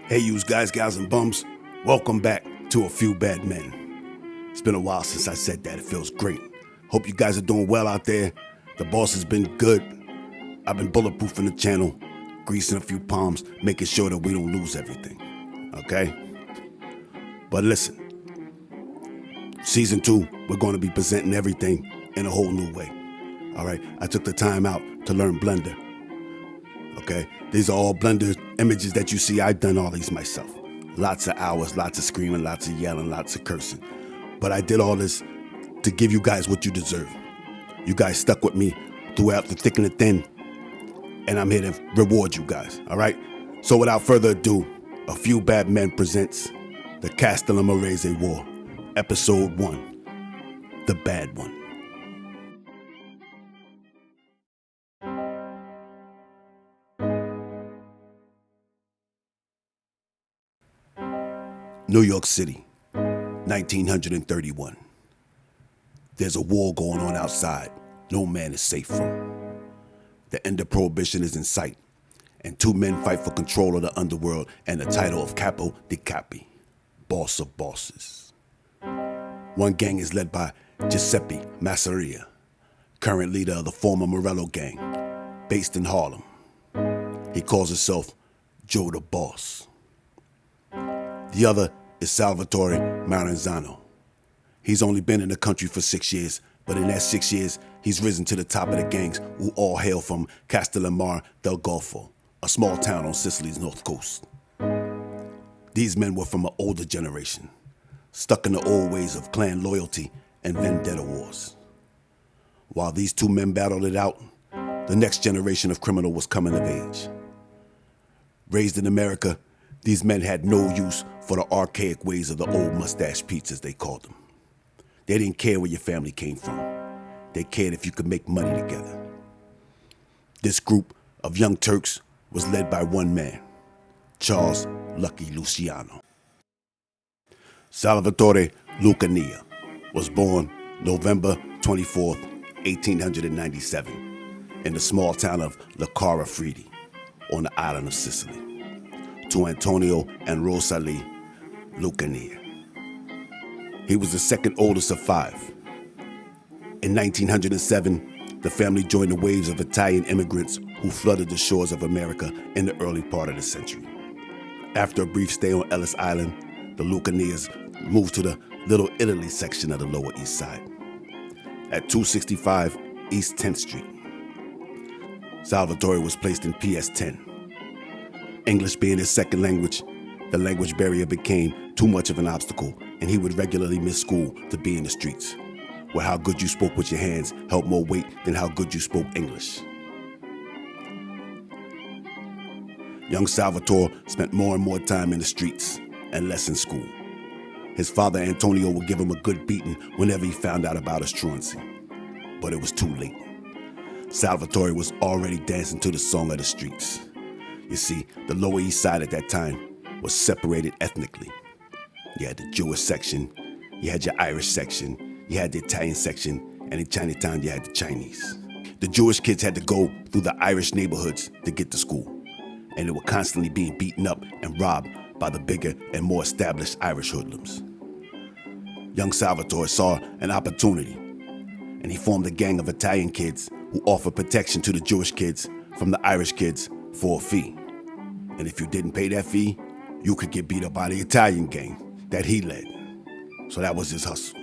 Hey, yous guys, gals, and bums. Welcome back to A Few Bad Men. It's been a while since I said that. It feels great. Hope you guys are doing well out there. The boss has been good. I've been bulletproofing the channel, greasing a few palms, making sure that we don't lose everything. Okay? But listen, Season 2, we're going to be presenting everything in a whole new way. All right? I took the time out to learn Blender. Okay? These are all Blender images that you see. I've done all these myself. Lots of hours, lots of screaming, lots of yelling, lots of cursing. But I did all this to give you guys what you deserve. You guys stuck with me throughout the thick and the thin, and I'm here to reward you guys, all right? So without further ado, A Few Bad Men presents the Castellammarese War, Episode 1, The Bad One. New York City, 1931. There's a war going on outside no man is safe from. The end of Prohibition is in sight, and two men fight for control of the underworld and the title of Capo di Capi, boss of bosses. One gang is led by Joe Maseria, current leader of the former Morello gang, based in Harlem. He calls himself Joe the Boss. The other is Salvatore Maranzano. He's only been in the country for 6 years, but in that 6 years, he's risen to the top of the gangs who all hail from Castellamarese del Golfo, a small town on Sicily's north coast. These men were from an older generation, stuck in the old ways of clan loyalty and vendetta wars. While these two men battled it out, the next generation of criminal was coming of age. Raised in America, these men had no use for the archaic ways of the old mustache Pete's, as they called them. They didn't care where your family came from. They cared if you could make money together. This group of young Turks was led by one man, Charles Lucky Luciano. Salvatore Lucania was born November 24th, 1897, in the small town of Leccara Fredi on the island of Sicily, to Antonio and Rosalie Lucania. He was the second oldest of five. In 1907, the family joined the waves of Italian immigrants who flooded the shores of America in the early part of the century. After a brief stay on Ellis Island, the Lucanias moved to the Little Italy section of the Lower East Side, at 265 East 10th Street. Salvatore was placed in PS 10. English being his second language, the language barrier became too much of an obstacle, and he would regularly miss school to be in the streets, where how good you spoke with your hands held more weight than how good you spoke English. Young Salvatore spent more and more time in the streets and less in school. His father Antonio would give him a good beating whenever he found out about his truancy, but it was too late. Salvatore was already dancing to the song of the streets. You see, the Lower East Side at that time was separated ethnically. You had the Jewish section, you had your Irish section, you had the Italian section, and in Chinatown you had the Chinese. The Jewish kids had to go through the Irish neighborhoods to get to school, and they were constantly being beaten up and robbed by the bigger and more established Irish hoodlums. Young Salvatore saw an opportunity, and he formed a gang of Italian kids who offered protection to the Jewish kids from the Irish kids for a fee. And if you didn't pay that fee, you could get beat up by the Italian gang that he led. So that was his hustle.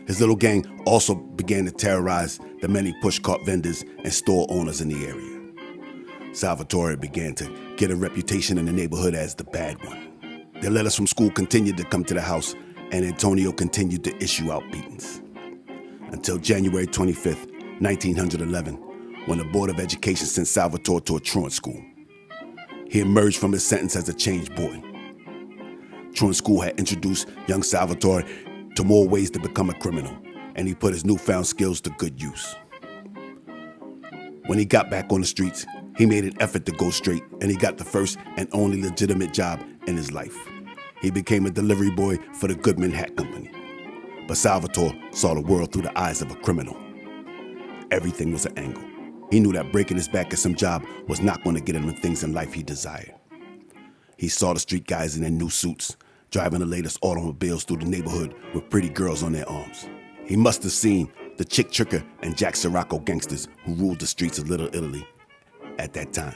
His little gang also began to terrorize the many pushcart vendors and store owners in the area. Salvatore began to get a reputation in the neighborhood as the bad one. The letters from school continued to come to the house, and Antonio continued to issue out beatings. Until January 25th, 1911, when the Board of Education sent Salvatore to a truant school. He emerged from his sentence as a changed boy. Truant school had introduced young Salvatore to more ways to become a criminal, and he put his newfound skills to good use. When he got back on the streets, he made an effort to go straight, and he got the first and only legitimate job in his life. He became a delivery boy for the Goodman Hat Company. But Salvatore saw the world through the eyes of a criminal. Everything was an angle. He knew that breaking his back at some job was not going to get him the things in life he desired. He saw the street guys in their new suits, driving the latest automobiles through the neighborhood with pretty girls on their arms. He must have seen the Chick Tricker and Jack Sirocco gangsters who ruled the streets of Little Italy at that time.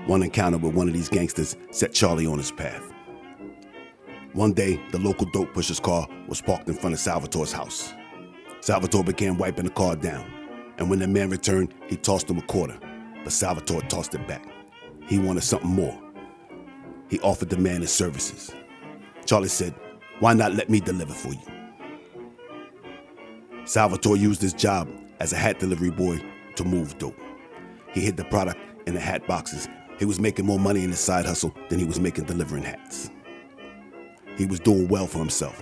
One encounter with one of these gangsters set Charlie on his path. One day, the local dope pusher's car was parked in front of Salvatore's house. Salvatore began wiping the car down, and when the man returned, he tossed him a quarter, but Salvatore tossed it back. He wanted something more. He offered the man his services. Charlie said, "Why not let me deliver for you?" Salvatore used his job as a hat delivery boy to move dope. He hid the product in the hat boxes. He was making more money in his side hustle than he was making delivering hats. He was doing well for himself,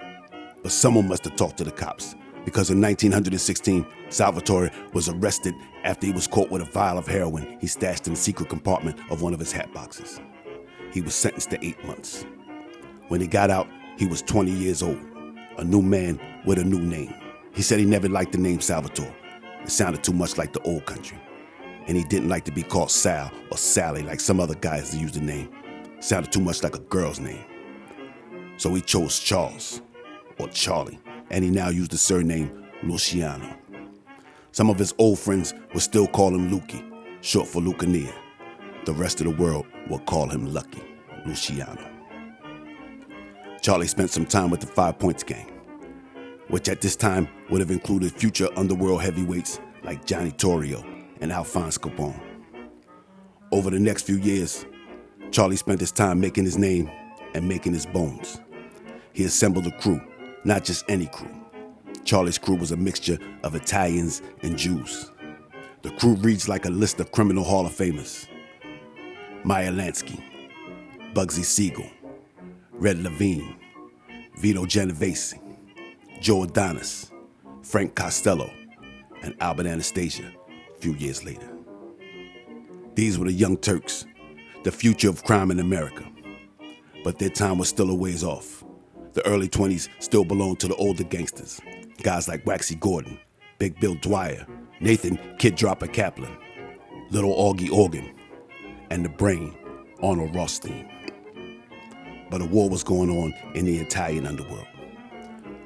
but someone must have talked to the cops, because in 1916, Salvatore was arrested after he was caught with a vial of heroin he stashed in the secret compartment of one of his hat boxes. He was sentenced to 8 months. When he got out, he was 20 years old, a new man with a new name. He said he never liked the name Salvatore. It sounded too much like the old country. And he didn't like to be called Sal or Sally like some other guys that used the name. It sounded too much like a girl's name. So he chose Charles, or Charlie, and he now used the surname Luciano. Some of his old friends would still call him Lucky, short for Lucania. The rest of the world would call him Lucky Luciano. Charlie spent some time with the 5 Points gang, which at this time would have included future underworld heavyweights like Johnny Torrio and Alphonse Capone. Over the next few years, Charlie spent his time making his name and making his bones. He assembled a crew, not just any crew. Charlie's crew was a mixture of Italians and Jews. The crew reads like a list of criminal Hall of Famers. Meyer Lansky, Bugsy Siegel, Red Levine, Vito Genovese, Joe Adonis, Frank Costello, and Albert Anastasia a few years later. These were the young Turks, the future of crime in America. But their time was still a ways off. The early 20s still belonged to the older gangsters, guys like Waxy Gordon, Big Bill Dwyer, Nathan Kid Dropper Kaplan, Little Augie Organ, and the Brain, Arnold Rothstein. But a war was going on in the Italian underworld.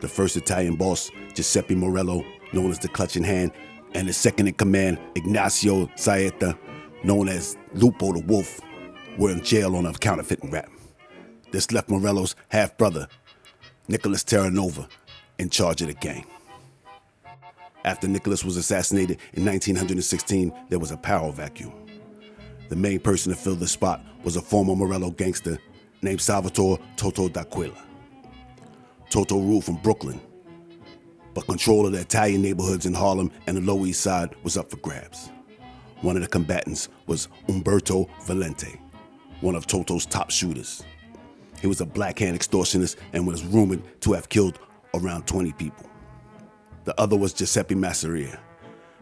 The first Italian boss, Giuseppe Morello, known as the Clutching Hand, and his second in command, Ignacio Saeta, known as Lupo the Wolf, were in jail on a counterfeiting rap. This left Morello's half-brother, Nicholas Terranova, in charge of the gang. After Nicholas was assassinated in 1916, there was a power vacuum. The main person to fill the spot was a former Morello gangster named Salvatore Toto d'Aquila. Toto ruled from Brooklyn, but control of the Italian neighborhoods in Harlem and the Lower East Side was up for grabs. One of the combatants was Umberto Valente, one of Toto's top shooters. He was a black-hand extortionist and was rumored to have killed around 20 people. The other was Giuseppe Maseria.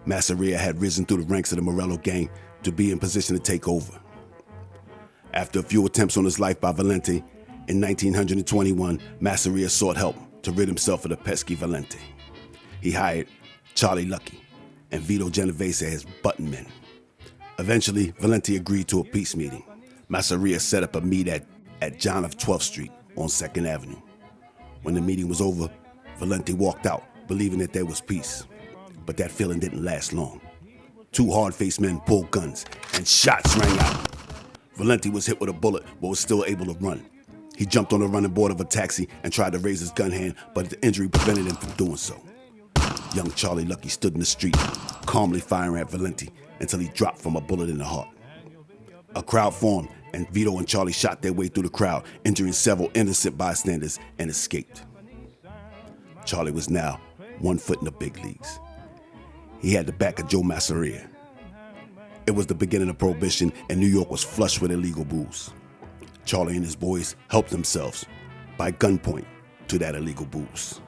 Maseria had risen through the ranks of the Morello gang to be in position to take over. After a few attempts on his life by Valente, in 1921, Maseria sought help to rid himself of the pesky Valente. He hired Charlie Lucky and Vito Genovese as button men. Eventually, Valente agreed to a peace meeting. Maseria set up a meet at John of 12th Street on 2nd Avenue. When the meeting was over, Valente walked out, believing that there was peace. But that feeling didn't last long. Two hard-faced men pulled guns, and shots rang out. Valente was hit with a bullet, but was still able to run. He jumped on the running board of a taxi and tried to raise his gun hand, but the injury prevented him from doing so. Young Charlie Lucky stood in the street, calmly firing at Valente until he dropped from a bullet in the heart. A crowd formed, and Vito and Charlie shot their way through the crowd, injuring several innocent bystanders, and escaped. Charlie was now 1 foot in the big leagues. He had the back of Joe Maseria. It was the beginning of Prohibition, and New York was flush with illegal booze. Charlie and his boys helped themselves by gunpoint to that illegal booze.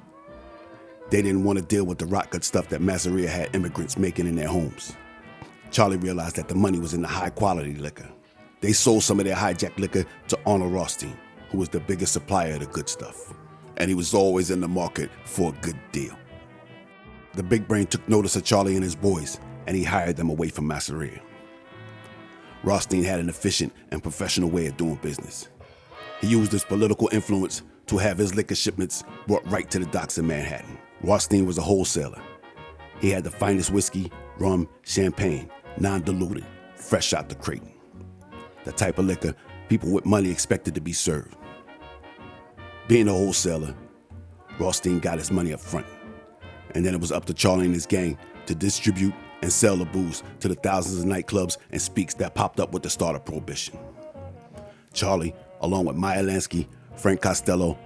They didn't want to deal with the rot-gut stuff that Maseria had immigrants making in their homes. Charlie realized that the money was in the high-quality liquor. They sold some of their hijacked liquor to Arnold Rothstein, who was the biggest supplier of the good stuff. And he was always in the market for a good deal. The big brain took notice of Charlie and his boys, and he hired them away from Maseria. Rothstein had an efficient and professional way of doing business. He used his political influence to have his liquor shipments brought right to the docks in Manhattan. Rothstein was a wholesaler. He had the finest whiskey, rum, champagne, non-diluted, fresh out the crate. The type of liquor people with money expected to be served. Being a wholesaler, Rothstein got his money up front, and then it was up to Charlie and his gang to distribute and sell the booze to the thousands of nightclubs and speaks that popped up with the start of Prohibition. Charlie, along with Meyer Lansky, Frank Costello,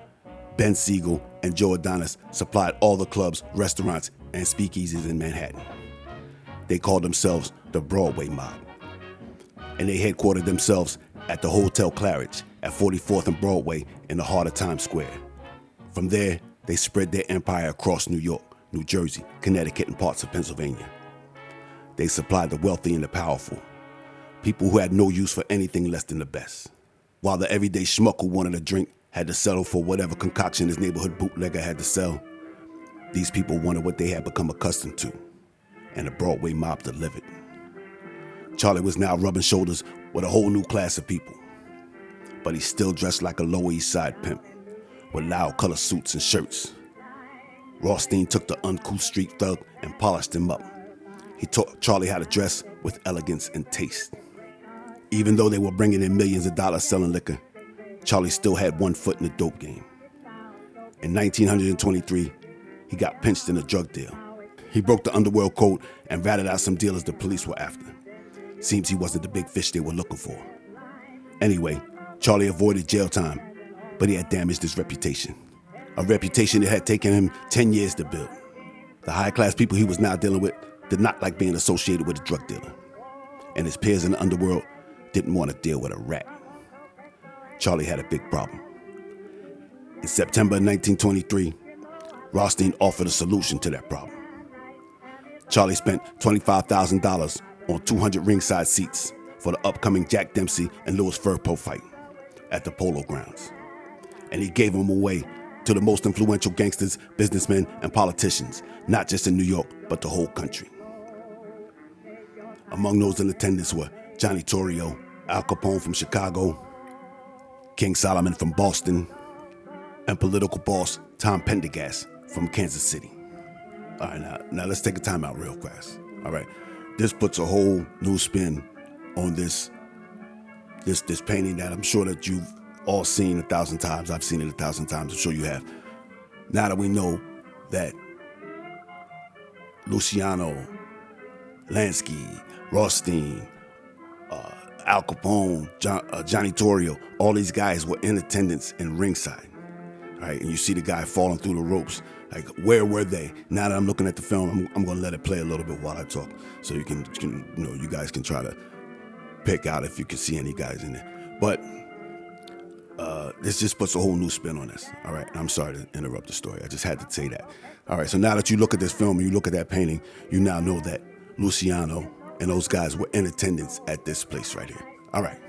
Ben Siegel, and Joe Adonis, supplied all the clubs, restaurants, and speakeasies in Manhattan. They called themselves the Broadway Mob, and they headquartered themselves at the Hotel Claridge at 44th and Broadway in the heart of Times Square. From there, they spread their empire across New York, New Jersey, Connecticut, and parts of Pennsylvania. They supplied the wealthy and the powerful, people who had no use for anything less than the best. While the everyday schmuck who wanted a drink had to settle for whatever concoction his neighborhood bootlegger had to sell, these people wanted what they had become accustomed to, and the Broadway Mob delivered. Charlie was now rubbing shoulders with a whole new class of people, but he still dressed like a Lower East Side pimp, with loud color suits and shirts. Rothstein took the uncouth street thug and polished him up. He taught Charlie how to dress with elegance and taste. Even though they were bringing in millions of dollars selling liquor, Charlie still had one foot in the dope game. In 1923, he got pinched in a drug deal. He broke the underworld code and ratted out some dealers the police were after. Seems he wasn't the big fish they were looking for. Anyway, Charlie avoided jail time, but he had damaged his reputation. A reputation that had taken him 10 years to build. The high-class people he was now dealing with did not like being associated with a drug dealer, and his peers in the underworld didn't want to deal with a rat. Charlie had a big problem. In September 1923, Rothstein offered a solution to that problem. Charlie spent $25,000 on 200 ringside seats for the upcoming Jack Dempsey and Louis Firpo fight at the Polo Grounds, and he gave them away to the most influential gangsters, businessmen, and politicians, not just in New York, but the whole country. Among those in attendance were Johnny Torrio, Al Capone from Chicago, King Solomon from Boston, and political boss Tom Pendergast from Kansas City. All right, now let's take a time out real fast. All right, this puts a whole new spin on this painting that I'm sure that you've all seen 1,000 times. I've seen it 1,000 times. I'm sure you have. Now that we know that Luciano, Lansky, Rothstein, Al Capone, Johnny Torrio, all these guys were in attendance in ringside, right? And you see the guy falling through the ropes. Like, where were they? Now that I'm looking at the film, I'm going to let it play a little bit while I talk, so you can you guys can try to pick out if you can see any guys in there. But this just puts a whole new spin on this. All right, I'm sorry to interrupt the story. I just had to say that. All right, so now that you look at this film and you look at that painting, you now know that Luciano and those guys were in attendance at this place right here. All right.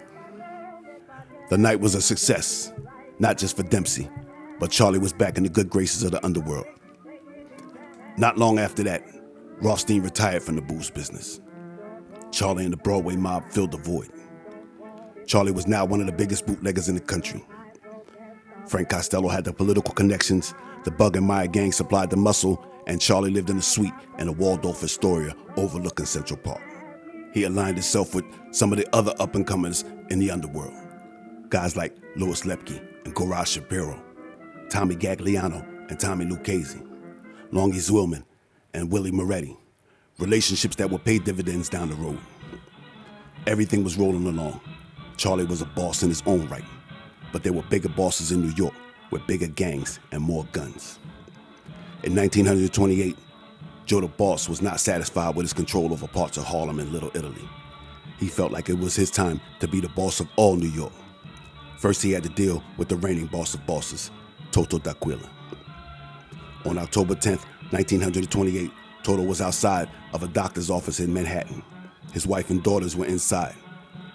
The night was a success, not just for Dempsey, but Charlie was back in the good graces of the underworld. Not long after that, Rothstein retired from the booze business. Charlie and the Broadway Mob filled the void. Charlie was now one of the biggest bootleggers in the country. Frank Costello had the political connections, the Bug and Meyer gang supplied the muscle, and Charlie lived in a suite in the Waldorf Astoria overlooking Central Park. He aligned himself with some of the other up-and-comers in the underworld. Guys like Louis Lepke and Goraj Shapiro, Tommy Gagliano and Tommy Lucchese, Longy Zwillman and Willie Moretti. Relationships that would pay dividends down the road. Everything was rolling along. Charlie was a boss in his own right, but there were bigger bosses in New York with bigger gangs and more guns. In 1928, Joe the Boss was not satisfied with his control over parts of Harlem and Little Italy. He felt like it was his time to be the boss of all New York. First, he had to deal with the reigning boss of bosses, Toto D'Aquila. On October 10th, 1928, Toto was outside of a doctor's office in Manhattan. His wife and daughters were inside.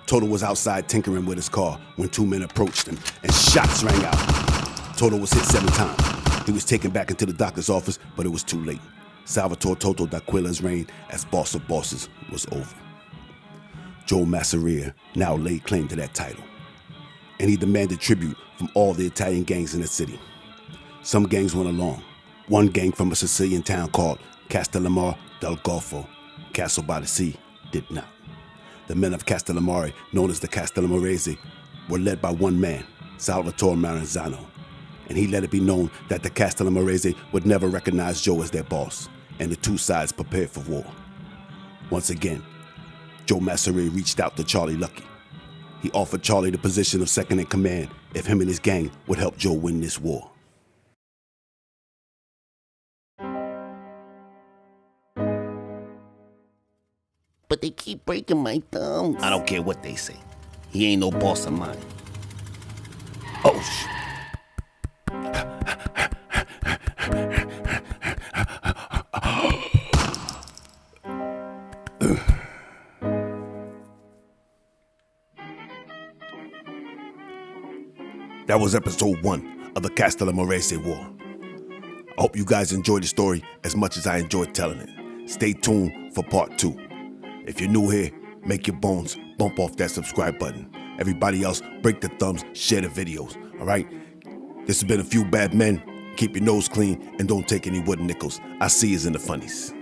Toto was outside tinkering with his car when two men approached him and shots rang out. Toto was hit 7 times. He was taken back into the doctor's office, but it was too late. Salvatore Toto D'Aquila's reign as boss of bosses was over. Joe Maseria now laid claim to that title, and he demanded tribute from all the Italian gangs in the city. Some gangs went along. One gang from a Sicilian town called Castellamare del Golfo, Castle by the Sea, did not. The men of Castellamare, known as the Castellammarese, were led by one man, Salvatore Maranzano, and he let it be known that the Castellammarese would never recognize Joe as their boss, and the two sides prepared for war. Once again, Joe Maseria reached out to Charlie Lucky. He offered Charlie the position of second in command if him and his gang would help Joe win this war. But they keep breaking my thumbs. I don't care what they say. He ain't no boss of mine. Oh, That was episode 1 of the Castellammarese War. I hope you guys enjoyed the story as much as I enjoyed telling it. Stay tuned for part 2. If you're new here, make your bones, bump off that subscribe button. Everybody else, break the thumbs, share the videos, all right? This has been A Few Bad Men. Keep your nose clean and don't take any wooden nickels. I see yous in the funnies.